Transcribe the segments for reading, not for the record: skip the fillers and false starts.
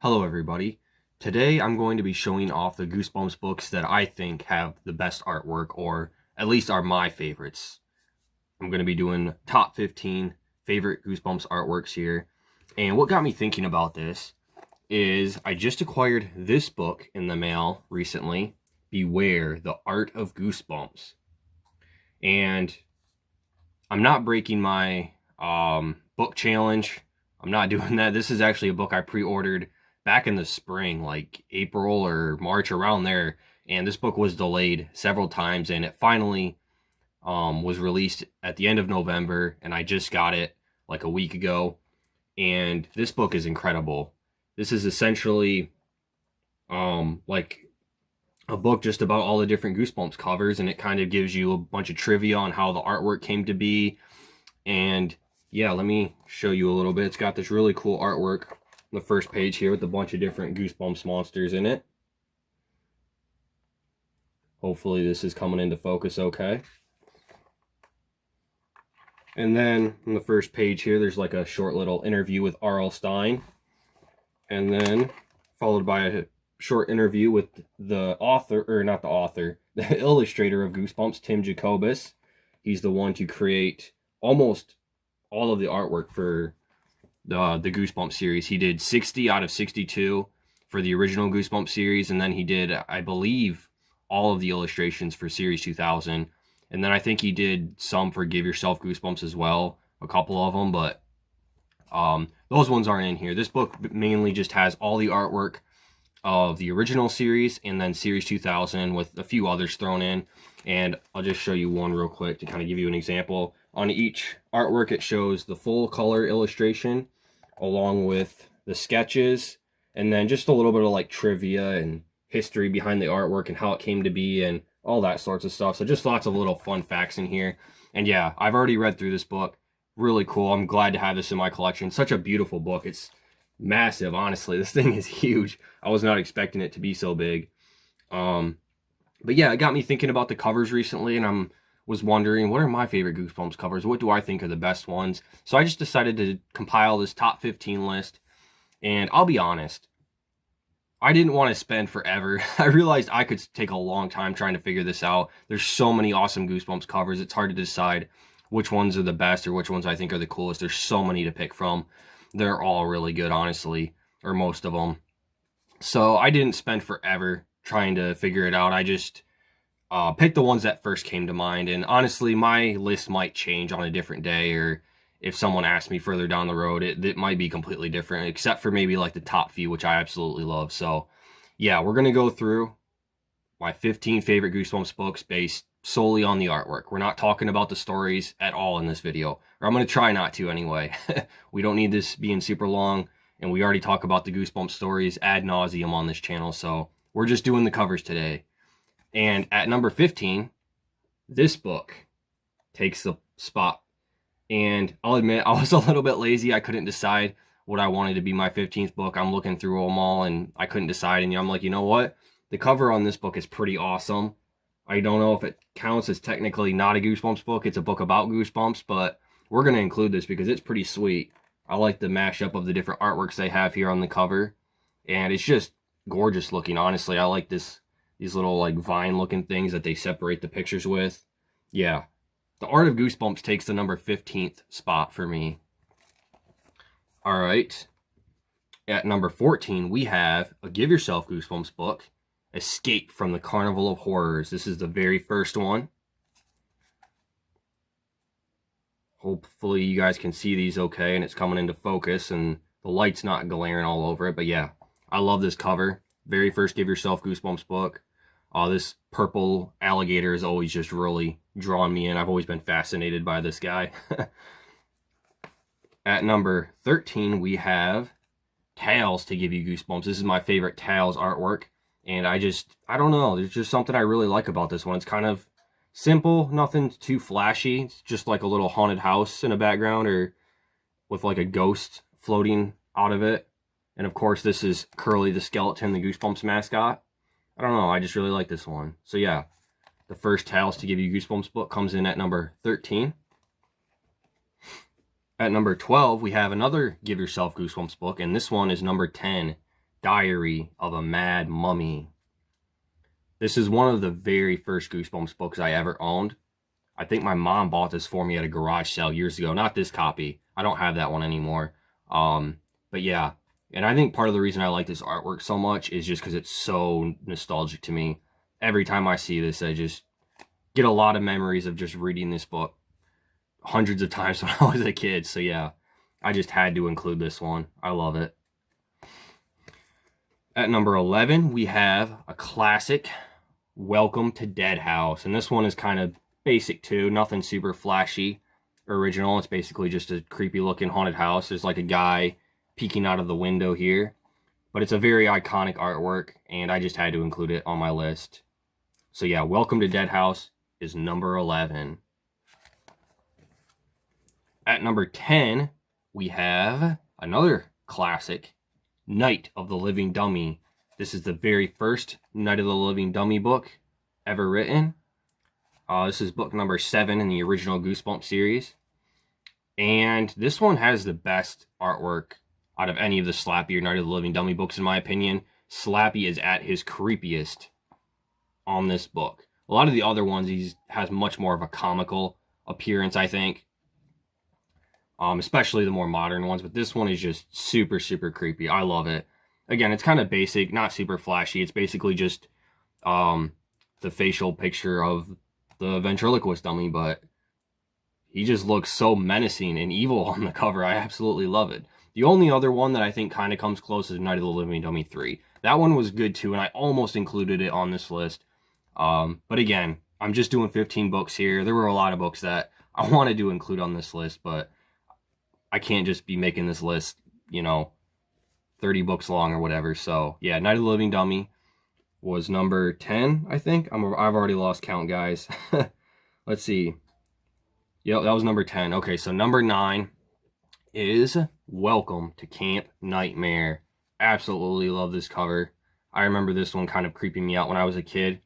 Hello everybody. Today I'm going to be showing off the Goosebumps books that I think have the best artwork, or at least are my favorites. I'm going to be doing top 15 favorite Goosebumps artworks here. And what got me thinking about this is I just acquired this book in the mail recently, Beware, The Art of Goosebumps. And I'm not breaking my book challenge. I'm not doing that. This is actually a book I pre-ordered back in the spring, like April or March, around there. And this book was delayed several times, and it finally was released at the end of November, and I just got it like a week ago. And this book is incredible. This is essentially like a book just about all the different Goosebumps covers, and it kind of gives you a bunch of trivia on how the artwork came to be. And yeah, let me show you a little bit. It's got this really cool artwork on the first page here with a bunch of different Goosebumps monsters in it. Hopefully this is coming into focus okay. And then on the first page here, there's like a short little interview with R.L. Stine. And then followed by a short interview with the author, or not the author, the illustrator of Goosebumps, Tim Jacobus. He's the one to create almost all of the artwork for the Goosebumps series. He did 60 out of 62 for the original Goosebumps series, and then he did, I believe, all of the illustrations for Series 2000. And then I think he did some for Give Yourself Goosebumps as well, a couple of them, but those ones aren't in here. This book mainly just has all the artwork of the original series and then Series 2000 with a few others thrown in. And I'll just show you one real quick to kind of give you an example. On each artwork, it shows the full color illustration along with the sketches, and then just a little bit of like trivia and history behind the artwork and how it came to be and all that sorts of stuff. So just lots of little fun facts in here. And yeah, I've already read through this book. Really cool. I'm glad to have this in my collection. Such a beautiful book. It's massive, honestly. This thing is huge. I was not expecting it to be so big. But yeah, it got me thinking about the covers recently, and I was wondering, what are my favorite Goosebumps covers? What do I think are the best ones? So I just decided to compile this top 15 list. And I'll be honest, I didn't want to spend forever. I realized I could take a long time trying to figure this out. There's so many awesome Goosebumps covers. It's hard to decide which ones are the best or which ones I think are the coolest. There's so many to pick from. They're all really good, honestly, or most of them. So I didn't spend forever trying to figure it out. I just picked the ones that first came to mind. And honestly, my list might change on a different day, or if someone asks me further down the road, it might be completely different, except for maybe like the top few, which I absolutely love. So yeah, we're going to go through my 15 favorite Goosebumps books based solely on the artwork. We're not talking about the stories at all in this video, or I'm going to try not to anyway. We don't need this being super long, and we already talk about the Goosebumps stories ad nauseum on this channel, so we're just doing the covers today. And at number 15, this book takes the spot. And I'll admit, I was a little bit lazy. I couldn't decide what I wanted to be my 15th book. I'm looking through them all, and I couldn't decide. And I'm like, you know what? The cover on this book is pretty awesome. I don't know if it counts as technically not a Goosebumps book. It's a book about Goosebumps, but we're going to include this because it's pretty sweet. I like the mashup of the different artworks they have here on the cover. And it's just gorgeous looking, honestly. I like these little like vine looking things that they separate the pictures with. Yeah. The Art of Goosebumps takes the number 15th spot for me. All right. At number 14, we have a Give Yourself Goosebumps book, Escape from the Carnival of Horrors. This is the very first one. Hopefully you guys can see these okay, and it's coming into focus, and the light's not glaring all over it. But yeah, I love this cover. Very first Give Yourself Goosebumps book. This purple alligator has always just really drawn me in. I've always been fascinated by this guy. At number 13, we have Tales to Give You Goosebumps. This is my favorite Tales artwork. And I don't know. There's just something I really like about this one. It's kind of simple, nothing too flashy. It's just like a little haunted house in the background, or with like a ghost floating out of it. And of course, this is Curly the Skeleton, the Goosebumps mascot. I don't know, I just really like this one. So yeah, the first Tales to Give You Goosebumps book comes in at number 13. At number 12, we have another Give Yourself Goosebumps book, and this one is number 10, Diary of a Mad Mummy. This is one of the very first Goosebumps books I ever owned. I think my mom bought this for me at a garage sale years ago. Not this copy. I don't have that one anymore. But yeah. And I think part of the reason I like this artwork so much is just because it's so nostalgic to me. Every time I see this, I just get a lot of memories of just reading this book hundreds of times when I was a kid. So yeah, I just had to include this one. I love it. At number 11, we have a classic, Welcome to Dead House. And this one is kind of basic too. Nothing super flashy original. It's basically just a creepy looking haunted house. There's like a guy peeking out of the window here. But it's a very iconic artwork, and I just had to include it on my list. So yeah, Welcome to Dead House is number 11. At number 10, we have another classic, Night of the Living Dummy. This is the very first Night of the Living Dummy book ever written. This is book number 7 in the original Goosebumps series. And this one has the best artwork out of any of the Slappy or Night of the Living Dummy books, in my opinion. Slappy is at his creepiest on this book. A lot of the other ones, he has much more of a comical appearance, I think. Especially the more modern ones. But this one is just super, super creepy. I love it. Again, it's kind of basic, not super flashy. It's basically just the facial picture of the ventriloquist dummy, but he just looks so menacing and evil on the cover. I absolutely love it. The only other one that I think kind of comes close is Night of the Living Dummy 3. That one was good too, and I almost included it on this list. But again, I'm just doing 15 books here. There were a lot of books that I wanted to include on this list, but I can't just be making this list, 30 books long or whatever. So yeah, Night of the Living Dummy was number 10, I think. I've already lost count, guys. Let's see. Yep, that was number 10. Okay, so number 9 is Welcome to Camp Nightmare. Absolutely love this cover. I remember this one kind of creeping me out when I was a kid.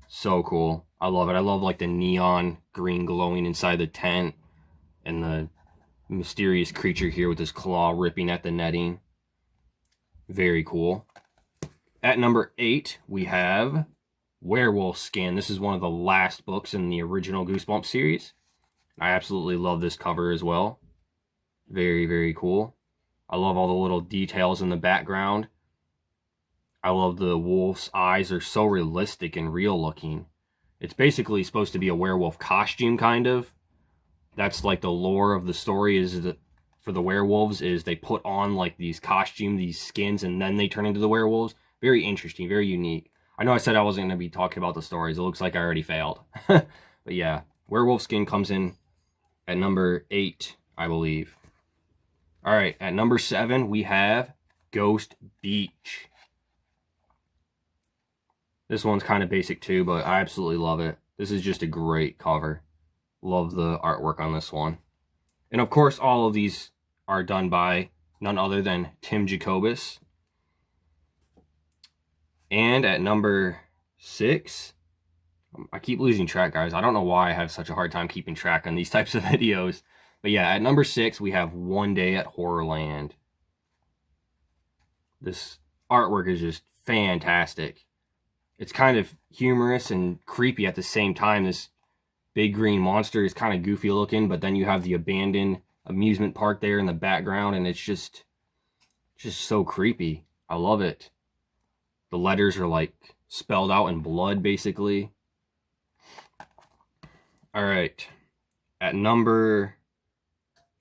So cool. I love it. I love like the neon green glowing inside the tent and the mysterious creature here with his claw ripping at the netting. Very cool. At number 8, we have Werewolf Skin. This is one of the last books in the original Goosebumps series. I absolutely love this cover as well. Very, very cool. I love all the little details in the background. I love the wolf's eyes. They're so realistic and real looking. It's basically supposed to be a werewolf costume, kind of. That's like the lore of the story, is that for the werewolves is they put on like these costumes, these skins, and then they turn into the werewolves. Very interesting, very unique. I know I said I wasn't going to be talking about the stories. It looks like I already failed. But yeah, Werewolf Skin comes in at number 8, I believe. All right, at number 7, we have Ghost Beach. This one's kind of basic too, but I absolutely love it. This is just a great cover. Love the artwork on this one. And of course, all of these are done by none other than Tim Jacobus. And at number 6, I keep losing track, guys. I don't know why I have such a hard time keeping track on these types of videos. But yeah, at number 6, we have One Day at Horrorland. This artwork is just fantastic. It's kind of humorous and creepy at the same time. This big green monster is kind of goofy looking, but then you have the abandoned amusement park there in the background, and it's just so creepy. I love it. The letters are like spelled out in blood, basically. All right. At number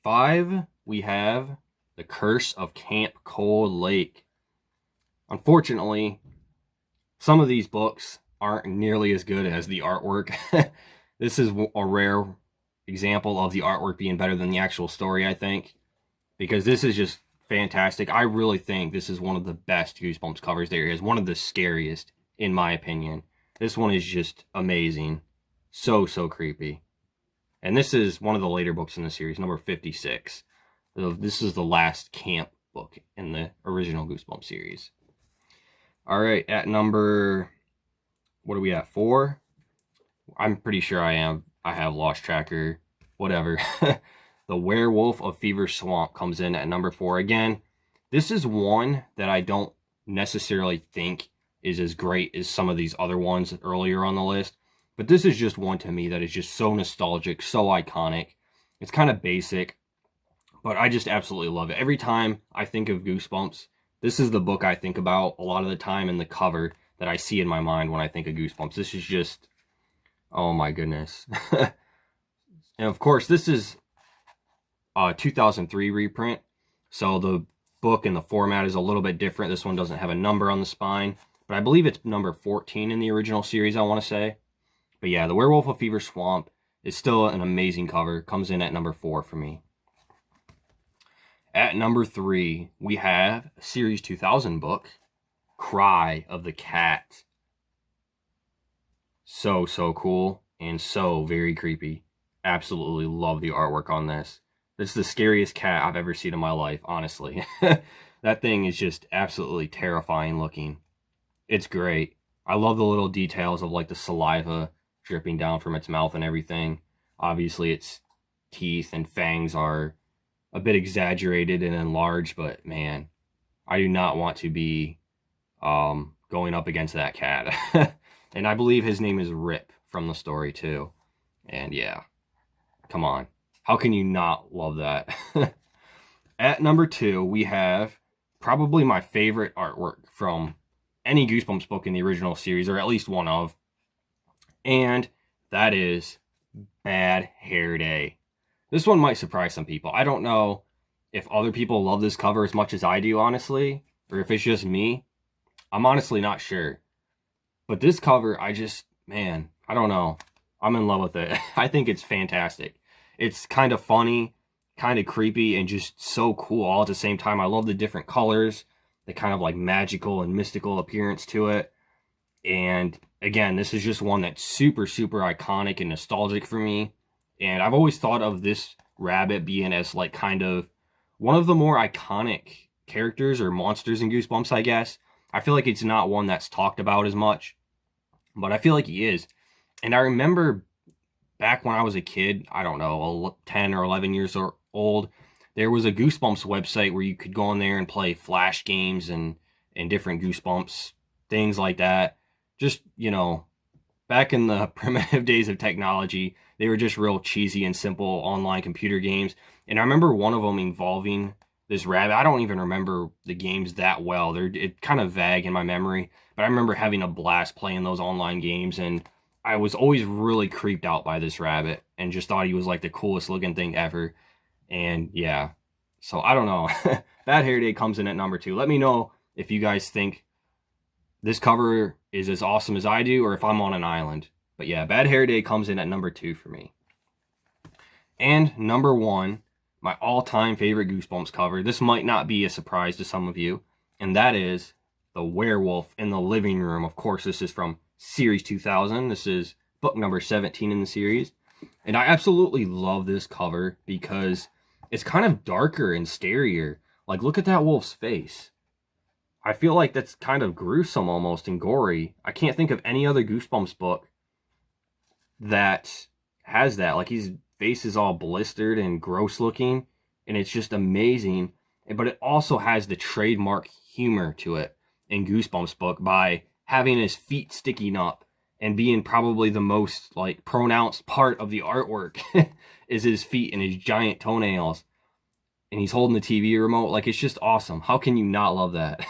5, we have The Curse of Camp Cold Lake. Unfortunately, some of these books aren't nearly as good as the artwork. This is a rare example of the artwork being better than the actual story, I think. Because this is just fantastic. I really think this is one of the best Goosebumps covers there is. One of the scariest, in my opinion. This one is just amazing. So creepy. And this is one of the later books in the series, number 56. So this is the last camp book in the original Goosebumps series. All right, at number, what are we at, 4? I'm pretty sure I have lost track or whatever. The Werewolf of Fever Swamp comes in at number 4. Again, This is one that I don't necessarily think is as great as some of these other ones earlier on the list. But this is just one to me that is just so nostalgic, so iconic. It's kind of basic, but I just absolutely love it. Every time I think of Goosebumps, this is the book I think about a lot of the time, and the cover that I see in my mind when I think of Goosebumps. This is just, oh my goodness. And of course, this is a 2003 reprint, so the book and the format is a little bit different. This one doesn't have a number on the spine, but I believe it's number 14 in the original series, I want to say. But yeah, The Werewolf of Fever Swamp is still an amazing cover. Comes in at number 4 for me. At number 3, we have a Series 2000 book, Cry of the Cat. So cool and so very creepy. Absolutely love the artwork on this. This is the scariest cat I've ever seen in my life, honestly. That thing is just absolutely terrifying looking. It's great. I love the little details of like the saliva dripping down from its mouth and everything. Obviously its teeth and fangs are a bit exaggerated and enlarged, but man, I do not want to be going up against that cat. And I believe his name is Rip from the story too. And yeah, come on. How can you not love that? At number 2, we have probably my favorite artwork from any Goosebumps book in the original series, or at least one of. And that is Bad Hair Day. This one might surprise some people. I don't know if other people love this cover as much as I do, honestly, or if it's just me. I'm honestly not sure. But this cover, I don't know. I'm in love with it. I think it's fantastic. It's kind of funny, kind of creepy, and just so cool all at the same time. I love the different colors, the kind of like magical and mystical appearance to it. And again, this is just one that's super iconic and nostalgic for me. And I've always thought of this rabbit being as like kind of one of the more iconic characters or monsters in Goosebumps, I guess. I feel like it's not one that's talked about as much, but I feel like he is. And I remember back when I was a kid, I don't know, 10 or 11 years old, there was a Goosebumps website where you could go on there and play Flash games and different Goosebumps, things like that. Just, you know, back in the primitive days of technology, they were just real cheesy and simple online computer games. And I remember one of them involving this rabbit. I don't even remember the games that well. It's kind of vague in my memory. But I remember having a blast playing those online games. And I was always really creeped out by this rabbit and just thought he was like the coolest looking thing ever. And yeah, so I don't know. Bad Hair Day comes in at number 2. Let me know if you guys think this cover is as awesome as I do, or if I'm on an island. But yeah, Bad Hair Day comes in at number 2 for me. And number 1, my all-time favorite Goosebumps cover. This might not be a surprise to some of you, and that is The Werewolf in the Living Room. Of course, this is from Series 2000. This is book number 17 in the series. And I absolutely love this cover because it's kind of darker and scarier. Like, look at that wolf's face. I feel like that's kind of gruesome almost and gory. I can't think of any other Goosebumps book that has that. Like, his face is all blistered and gross looking, and it's just amazing. But it also has the trademark humor to it in Goosebumps book by having his feet sticking up and being probably the most like pronounced part of the artwork is his feet and his giant toenails. And he's holding the TV remote. Like, it's just awesome. How can you not love that?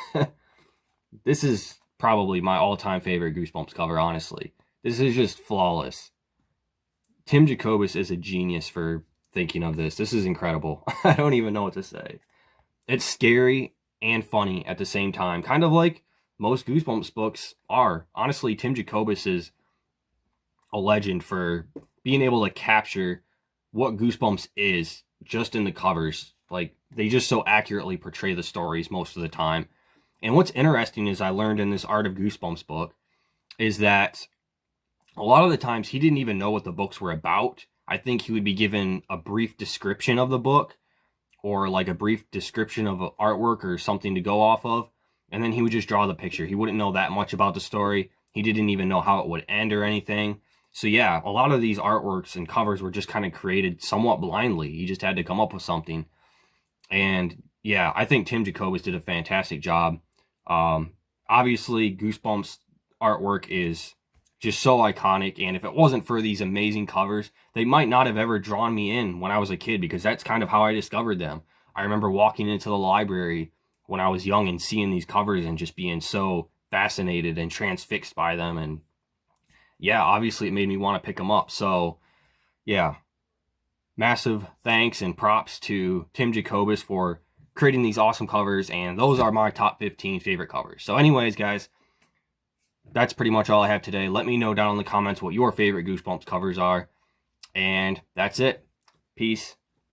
This is probably my all-time favorite Goosebumps cover, honestly. This is just flawless. Tim Jacobus is a genius for thinking of this. This is incredible. I don't even know what to say. It's scary and funny at the same time. Kind of like most Goosebumps books are. Honestly, Tim Jacobus is a legend for being able to capture what Goosebumps is just in the covers. Like, they just so accurately portray the stories most of the time. And what's interesting is I learned in this Art of Goosebumps book is that a lot of the times he didn't even know what the books were about. I think he would be given a brief description of the book or like a brief description of an artwork or something to go off of. And then he would just draw the picture. He wouldn't know that much about the story. He didn't even know how it would end or anything. So yeah, a lot of these artworks and covers were just kind of created somewhat blindly. He just had to come up with something. And yeah, I think Tim Jacobus did a fantastic job. Obviously, Goosebumps artwork is just so iconic, and if it wasn't for these amazing covers, they might not have ever drawn me in when I was a kid, because that's kind of how I discovered them. I remember walking into the library when I was young and seeing these covers and just being so fascinated and transfixed by them, and yeah, obviously it made me want to pick them up. So yeah, massive thanks and props to Tim Jacobus for creating these awesome covers, and those are my top 15 favorite covers. So anyways, guys, that's pretty much all I have today. Let me know down in the comments what your favorite Goosebumps covers are, and that's it. Peace.